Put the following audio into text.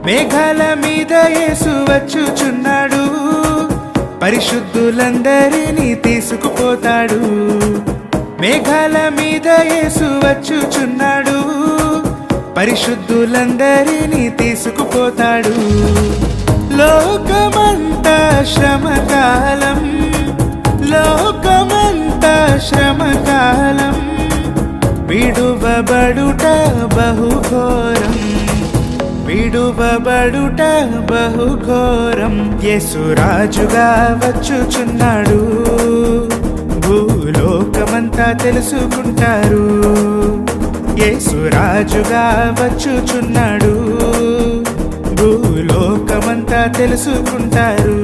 మేఘాల మీద యేసు వచ్చుచున్నాడు, పరిశుద్ధులందరినీ తీసుకుపోతాడు. మేఘాల మీద యేసు వచ్చుచున్నాడు, పరిశుద్ధులందరినీ తీసుకుపోతాడు. లోకమంతా శ్రమకాలం, లోకమంతా శ్రమకాలం, విడువబడుట బహుఘోరం, విడువబడుట బహుఘోరం. యేసురాజుగా వచ్చుచున్నాడు, భూలోకమంతా తెలుసుకుంటారు. యేసురాజుగా వచ్చుచున్నాడు, భూలోకమంతా తెలుసుకుంటారు.